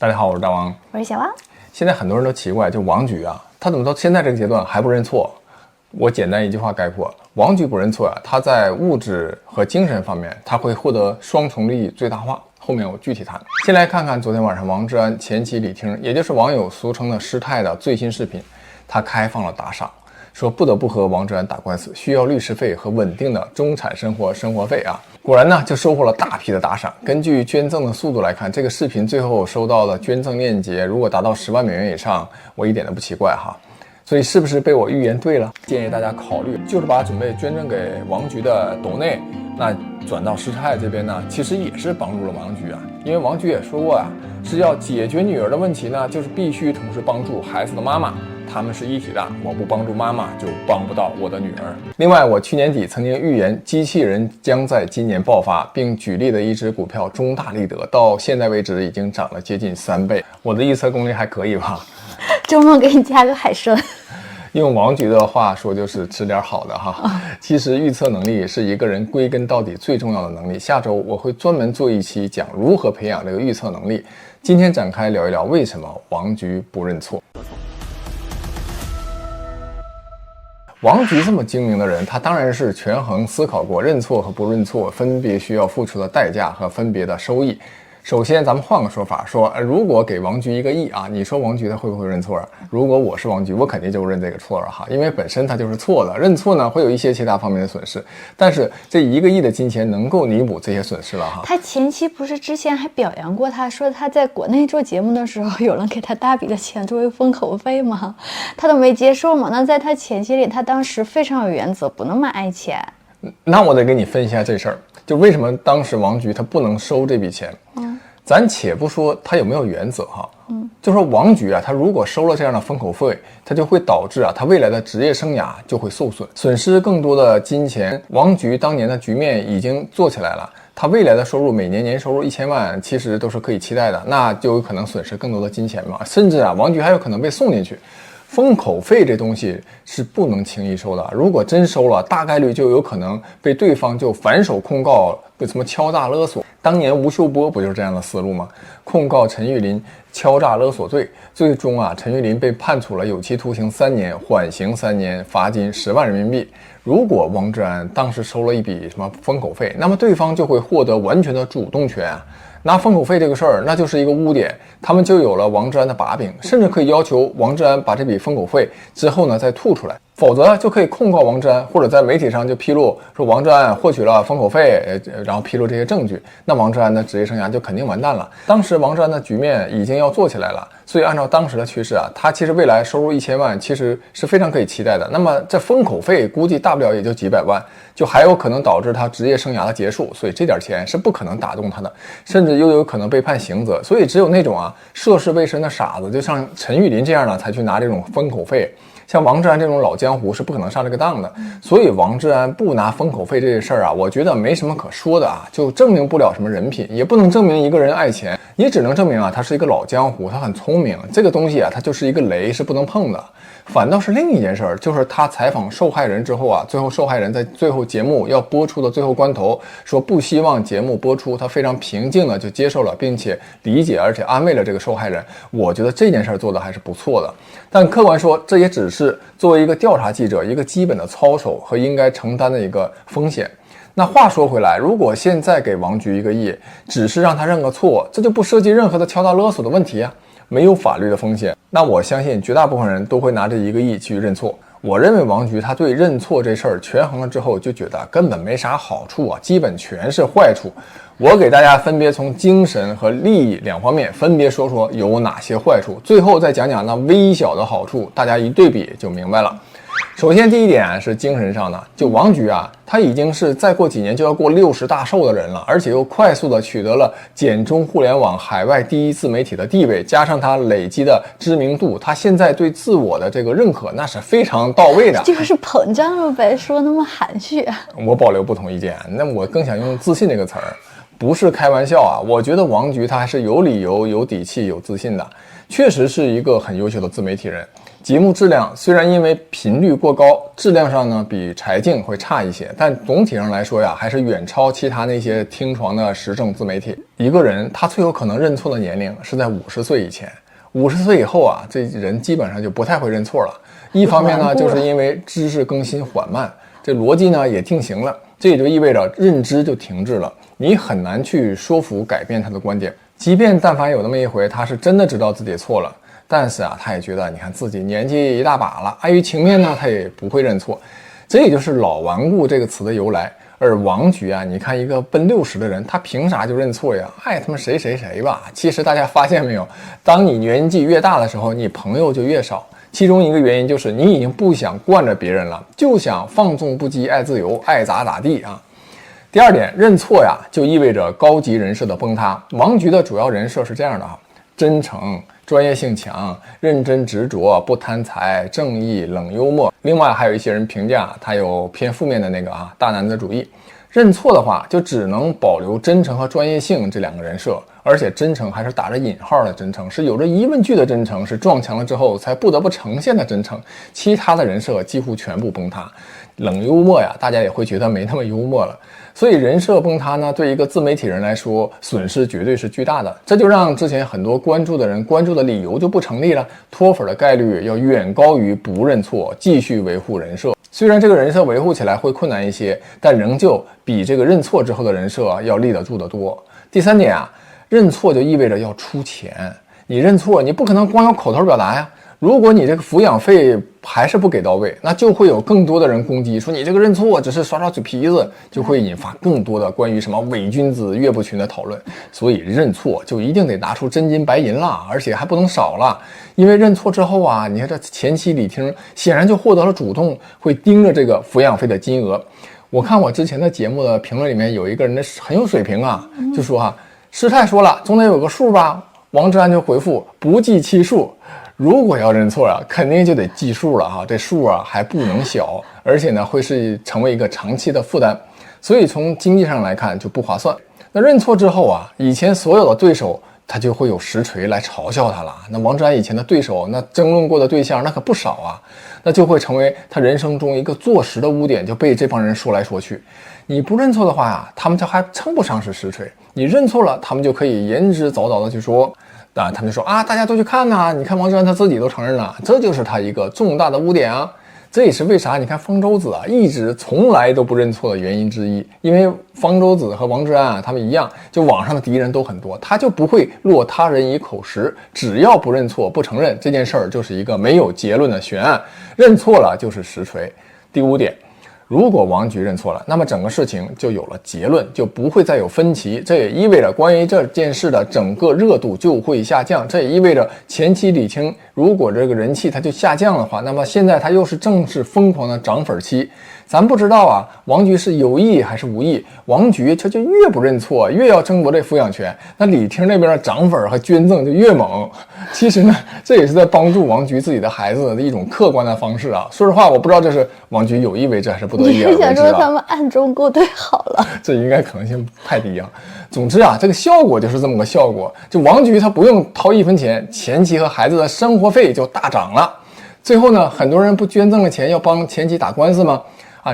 大家好，我是大王，我是小王。现在很多人都奇怪，就王菊啊，他怎么到现在这个阶段还不认错？我简单一句话概括，王菊不认错啊，他在物质和精神方面，他会获得双重利益最大化。后面我具体谈。先来看看昨天晚上王志安前妻李婷，也就是网友俗称的师太的最新视频，他开放了打赏，说不得不和王志安打官司，需要律师费和稳定的中产生活费啊。果然呢，就收获了大批的打赏。根据捐赠的速度来看，这个视频最后收到的捐赠链接，如果达到10万美元以上，我一点都不奇怪哈。所以是不是被我预言对了？建议大家考虑，就是把准备捐赠给王菊的斗内，那转到师太这边呢，其实也是帮助了王菊啊。因为王菊也说过啊，是要解决女儿的问题呢，就是必须同时帮助孩子的妈妈。他们是一体的，我不帮助妈妈就帮不到我的女儿。另外，我去年底曾经预言机器人将在今年爆发，并举例的一只股票中大立德，到现在为止已经涨了接近3倍。我的预测功力还可以吧？周末给你加个海参。用王菊的话说，就是吃点好的哈。其实预测能力是一个人归根到底最重要的能力。下周我会专门做一期讲如何培养这个预测能力。今天展开聊一聊为什么王菊不认错。王菊这么精明的人，他当然是权衡思考过认错和不认错分别需要付出的代价和分别的收益。首先咱们换个说法，说如果给王菊1个亿啊，你说王菊他会不会认错啊？如果我是王菊，我肯定就认这个错了哈，因为本身他就是错的，认错呢会有一些其他方面的损失，但是这1个亿的金钱能够弥补这些损失了哈。他前期不是之前还表扬过他，说他在国内做节目的时候有人给他大笔的钱作为封口费吗？他都没接受嘛。那在他前期里，他当时非常有原则，不那么爱钱。那我得给你分析一下这事儿，就为什么当时王菊他不能收这笔钱。咱且不说他有没有原则哈，就说王菊啊，他如果收了这样的封口费，他就会导致啊他未来的职业生涯就会受损，损失更多的金钱。王菊当年的局面已经做起来了，他未来的收入每年年收入1000万，其实都是可以期待的，那就有可能损失更多的金钱嘛，甚至啊王菊还有可能被送进去。封口费这东西是不能轻易收的，如果真收了，大概率就有可能被对方就反手控告，被什么敲诈勒索。当年吴秀波不就是这样的思路吗？控告陈玉林敲诈勒索罪，最终啊陈玉林被判处了有期徒刑3年，缓刑3年，罚金10万人民币。如果王志安当时收了一笔什么封口费，那么对方就会获得完全的主动权啊。拿封口费这个事儿，那就是一个污点，他们就有了王志安的把柄，甚至可以要求王志安把这笔封口费之后呢再吐出来，否则就可以控告王志安，或者在媒体上就披露说王志安获取了封口费，然后披露这些证据，那王志安的职业生涯就肯定完蛋了。当时王志安的局面已经要做起来了，所以按照当时的趋势啊，他其实未来收入1000万其实是非常可以期待的。那么这封口费估计大不了也就几百万，就还有可能导致他职业生涯的结束，所以这点钱是不可能打动他的，甚至又有可能被判刑责。所以只有那种啊涉世未深的傻子，就像陈玉林这样的才去拿这种封口费，像王志安这种老江湖是不可能上这个当的。所以王志安不拿封口费这件事儿啊，我觉得没什么可说的啊，就证明不了什么人品，也不能证明一个人爱钱，也只能证明啊他是一个老江湖，他很聪明，这个东西啊他就是一个雷，是不能碰的。反倒是另一件事儿，就是他采访受害人之后啊，最后受害人在最后节目要播出的最后关头说不希望节目播出，他非常平静的就接受了，并且理解而且安慰了这个受害人。我觉得这件事儿做的还是不错的，但客观说这也只是作为一个调查记者一个基本的操守和应该承担的一个风险。那话说回来，如果现在给王菊1个亿，只是让他认个错，这就不涉及任何的敲诈勒索的问题啊，没有法律的风险，那我相信绝大部分人都会拿这1个亿去认错。我认为王菊他对认错这事儿权衡了之后，就觉得根本没啥好处啊，基本全是坏处。我给大家分别从精神和利益2方面分别说说有哪些坏处，最后再讲讲那微小的好处，大家一对比就明白了。首先第一点是精神上的，就王菊啊，他已经是再过几年就要过60大寿的人了，而且又快速的取得了简中互联网海外第一自媒体的地位，加上他累积的知名度，他现在对自我的这个认可那是非常到位的。就是膨胀了呗，说那么含蓄。我保留不同意见，那我更想用自信这个词儿，不是开玩笑啊。我觉得王菊他还是有理由、有底气、有自信的，确实是一个很优秀的自媒体人。节目质量虽然因为频率过高，质量上呢比柴静会差一些，但总体上来说呀，还是远超其他那些听传的时政自媒体。一个人他最有可能认错的年龄是在50岁以前，50岁以后啊，这人基本上就不太会认错了。一方面呢，就是因为知识更新缓慢，这逻辑呢也定型了，这也就意味着认知就停滞了，你很难去说服改变他的观点。即便但凡有那么一回他是真的知道自己错了，但是啊，他也觉得你看自己年纪一大把了，碍于情面呢，他也不会认错。这也就是老顽固这个词的由来。而王菊啊，你看一个奔60的人，他凭啥就认错呀？爱他妈谁谁谁吧。其实大家发现没有，当你年纪越大的时候，你朋友就越少。其中一个原因就是你已经不想惯着别人了，就想放纵不羁，爱自由，爱咋咋地啊。第二点，认错呀，就意味着高级人设的崩塌。王菊的主要人设是这样的啊：真诚、专业性强、认真执着、不贪财、正义、冷幽默。另外还有一些人评价他有偏负面的那个大男子主义。认错的话，就只能保留真诚和专业性这两个人设，而且真诚还是打着引号的真诚，是有着疑问句的真诚，是撞墙了之后才不得不呈现的真诚。其他的人设几乎全部崩塌。冷幽默呀，大家也会觉得没那么幽默了。所以人设崩塌呢，对一个自媒体人来说，损失绝对是巨大的。这就让之前很多关注的人关注的理由就不成立了，脱粉的概率要远高于不认错，继续维护人设。虽然这个人设维护起来会困难一些，但仍旧比这个认错之后的人设要立得住得多。第三点啊，认错就意味着要出钱。你认错，你不可能光有口头表达呀。如果你这个抚养费还是不给到位，那就会有更多的人攻击，说你这个认错只是耍耍嘴皮子，就会引发更多的关于什么伪君子岳不群的讨论。所以认错就一定得拿出真金白银了，而且还不能少了。因为认错之后啊，你看这前妻李婷显然就获得了主动，会盯着这个抚养费的金额。我看我之前的节目的评论里面有一个人很有水平啊，就说师太说了总得有个数吧。王志安就回复不计其数。如果要认错啊，肯定就得计数了这数啊还不能小，而且呢会是成为一个长期的负担，所以从经济上来看就不划算。那认错之后啊，以前所有的对手他就会有实锤来嘲笑他了。那王志安以前的对手，那争论过的对象那可不少啊，那就会成为他人生中一个坐实的污点，就被这帮人说来说去。你不认错的话呀，他们就还称不上是实锤；你认错了，他们就可以言之凿凿的去说。他们就说大家都去看呐，你看王志安他自己都承认了，这就是他一个重大的污点啊。这也是为啥你看方舟子一直从来都不认错的原因之一。因为方舟子和王志安他们一样，就网上的敌人都很多，他就不会落他人以口实，只要不认错不承认，这件事儿就是一个没有结论的悬案，认错了就是实锤。第五点，如果王菊认错了，那么整个事情就有了结论，就不会再有分歧。这也意味着关于这件事的整个热度就会下降。这也意味着前期李青如果这个人气它就下降的话，那么现在它又是正是疯狂的涨粉期。咱不知道王菊是有意还是无意。王菊这就越不认错，越要争夺这抚养权，那李听那边的涨粉和捐赠就越猛。其实呢，这也是在帮助王菊自己的孩子的一种客观的方式啊。说实话，我不知道这是王菊有意为之还是不得已而为之。你是想说他们暗中勾兑好了？这应该可能性太低啊。总之这个效果就是这么个效果。就王菊他不用掏1分钱，前妻和孩子的生活费就大涨了。最后呢，很多人不捐赠了钱要帮前妻打官司吗？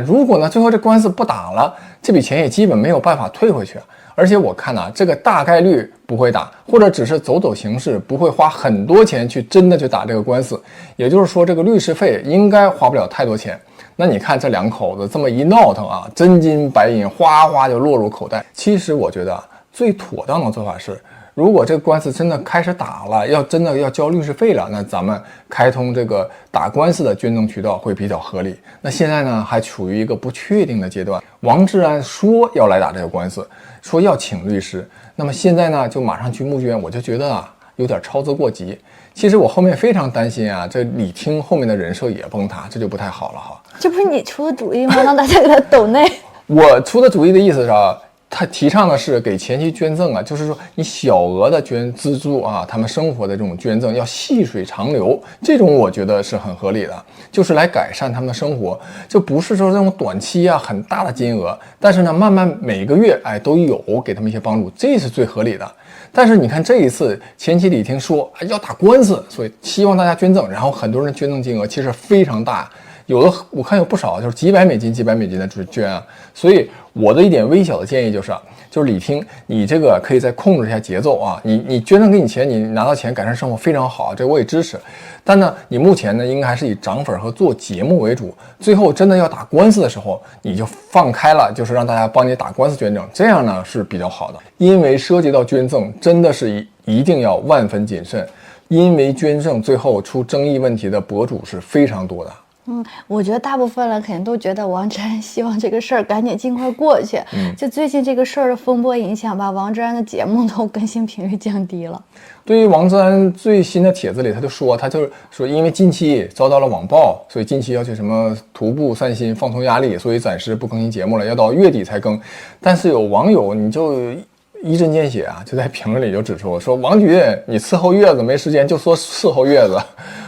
如果呢最后这官司不打了，这笔钱也基本没有办法退回去。而且我看这个大概率不会打，或者只是走走形式，不会花很多钱去真的去打这个官司。也就是说，这个律师费应该花不了太多钱。那你看这两口子这么一闹腾真金白银哗哗就落入口袋。其实我觉得最妥当的做法是，如果这个官司真的开始打了，真的要交律师费了，那咱们开通这个打官司的捐赠渠道会比较合理。那现在呢还处于一个不确定的阶段。王志安说要来打这个官司，说要请律师，那么现在呢就马上去募捐，我就觉得有点操之过急。其实我后面非常担心这李听后面的人设也崩塌，这就不太好了这不是你出的主意吗？让大家给他抖内。我出的主意的意思是他提倡的是给前妻捐赠啊，就是说你小额的资助啊，他们生活的这种捐赠要细水长流，这种我觉得是很合理的，就是来改善他们的生活，就不是说这种短期啊很大的金额，但是呢慢慢每个月都有给他们一些帮助，这是最合理的。但是你看这一次前妻李婷说要打官司，所以希望大家捐赠，然后很多人捐赠金额其实非常大，有的我看有不少就是几百美金的捐啊。所以我的一点微小的建议就是李听，你这个可以再控制一下节奏啊，你捐赠给你钱，你拿到钱改善生活非常好，这我也支持。但呢，你目前呢应该还是以涨粉和做节目为主，最后真的要打官司的时候，你就放开了，就是让大家帮你打官司捐赠，这样呢是比较好的。因为涉及到捐赠，真的是一定要万分谨慎，因为捐赠最后出争议问题的博主是非常多的。我觉得大部分人肯定都觉得王志安希望这个事儿赶紧尽快过去。就最近这个事儿的风波影响吧，王志安的节目都更新频率降低了。对于王志安最新的帖子里，他就是说因为近期遭到了网暴，所以近期要去什么徒步散心放松压力，所以暂时不更新节目了，要到月底才更。但是有网友你就一针见血啊，就在评论里就指出说，王局你伺候月子没时间就说伺候月子。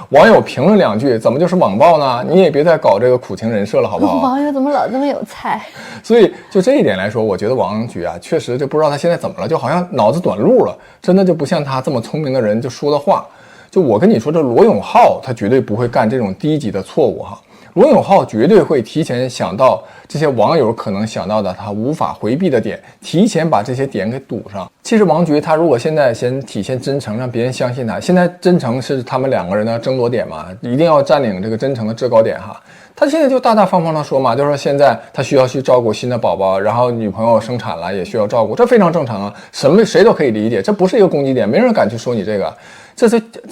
网友评论两句，怎么就是网暴呢？你也别再搞这个苦情人设了，好不好？网友怎么老这么有才？所以就这一点来说，我觉得王局啊，确实就不知道他现在怎么了，就好像脑子短路了，真的就不像他这么聪明的人就说的话。就我跟你说，这罗永浩他绝对不会干这种低级的错误哈。罗永浩绝对会提前想到这些网友可能想到的他无法回避的点，提前把这些点给堵上。其实王局他如果现在先体现真诚，让别人相信他，现在真诚是他们两个人的争夺点嘛，一定要占领这个真诚的制高点哈。他现在就大大方方的说嘛，就是说现在他需要去照顾新的宝宝，然后女朋友生产了也需要照顾，这非常正常啊，谁都可以理解，这不是一个攻击点，没人敢去说你这个。这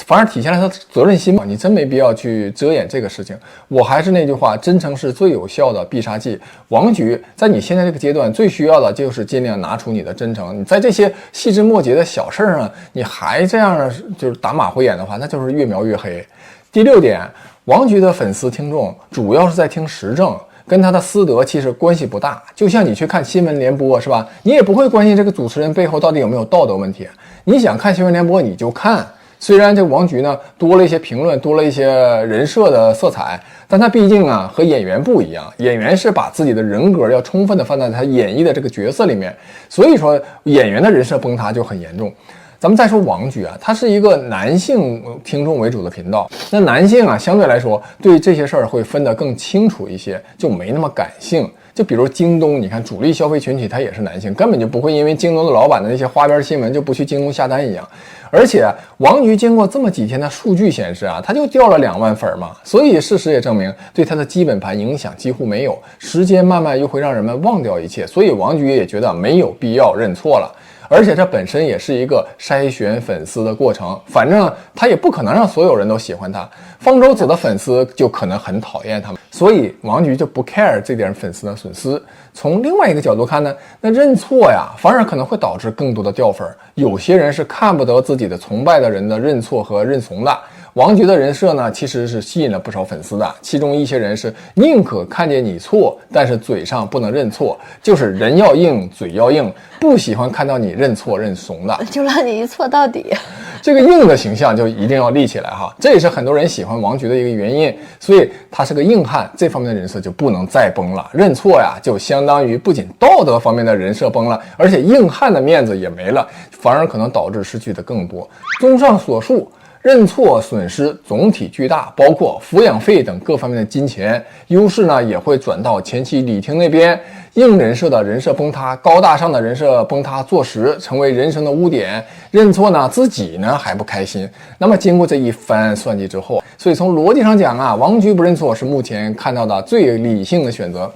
反而体现了他责任心嘛，你真没必要去遮掩这个事情。我还是那句话，真诚是最有效的必杀技。王局在你现在这个阶段最需要的就是尽量拿出你的真诚。你在这些细枝末节的小事上，你还这样就是打马虎眼的话，那就是越描越黑。第6点，王局的粉丝听众主要是在听时政，跟他的私德其实关系不大。就像你去看新闻联播是吧，你也不会关心这个主持人背后到底有没有道德问题。你想看新闻联播你就看。虽然这王局呢多了一些评论，多了一些人设的色彩，但他毕竟啊和演员不一样，演员是把自己的人格要充分的放在他演绎的这个角色里面，所以说演员的人设崩塌就很严重。咱们再说王局啊，他是一个男性听众为主的频道，那男性啊相对来说对这些事儿会分得更清楚一些，就没那么感性。就比如京东，你看主力消费群体他也是男性，根本就不会因为京东的老板的那些花边新闻就不去京东下单一样。而且王局经过这么几天的数据显示啊，他就掉了2万粉嘛，所以事实也证明对他的基本盘影响几乎没有。时间慢慢又会让人们忘掉一切，所以王局也觉得没有必要认错了。而且这本身也是一个筛选粉丝的过程，反正他也不可能让所有人都喜欢他，方舟子的粉丝就可能很讨厌他们，所以王局就不 care 这点粉丝的损失。从另外一个角度看呢，那认错呀反而可能会导致更多的掉粉，有些人是看不得自己的崇拜的人的认错和认怂的。王局的人设呢其实是吸引了不少粉丝的，其中一些人是宁可看见你错，但是嘴上不能认错，就是人要硬嘴要硬，不喜欢看到你认错认怂的，就让你一错到底。这个硬的形象就一定要立起来哈，这也是很多人喜欢王局的一个原因。所以他是个硬汉，这方面的人设就不能再崩了。认错呀就相当于不仅道德方面的人设崩了，而且硬汉的面子也没了，反而可能导致失去的更多。综上所述，认错损失总体巨大，包括抚养费等各方面的金钱，优势呢也会转到前期李婷那边。硬人设的人设崩塌，高大上的人设崩塌坐实，成为人生的污点。认错呢自己呢还不开心。那么经过这一番算计之后，所以从逻辑上讲啊，王局不认错是目前看到的最理性的选择。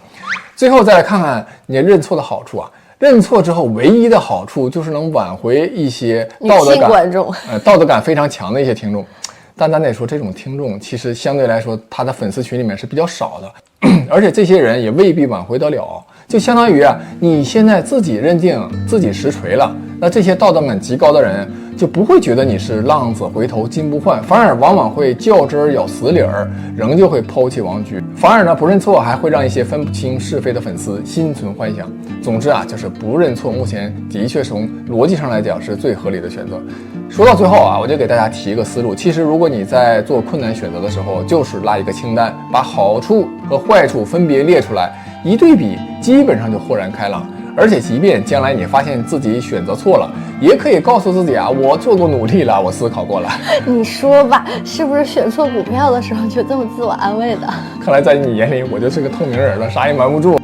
最后再来看看你认错的好处啊。认错之后唯一的好处就是能挽回一些道德感非常强的一些听众，但咱得说这种听众其实相对来说他的粉丝群里面是比较少的，而且这些人也未必挽回得了。就相当于啊，你现在自己认定自己实锤了，那这些道德感极高的人就不会觉得你是浪子回头金不换，反而往往会较真儿咬死理儿，仍旧会抛弃王局。反而呢，不认错还会让一些分不清是非的粉丝心存幻想。总之啊，就是不认错，目前的确从逻辑上来讲是最合理的选择。说到最后啊，我就给大家提一个思路，其实如果你在做困难选择的时候，就是拉一个清单，把好处和坏处分别列出来，一对比，基本上就豁然开朗。而且即便将来你发现自己选择错了，也可以告诉自己啊，我做过努力了，我思考过了。你说吧，是不是选错股票的时候就这么自我安慰的？看来在你眼里我就是个透明人了，啥也瞒不住。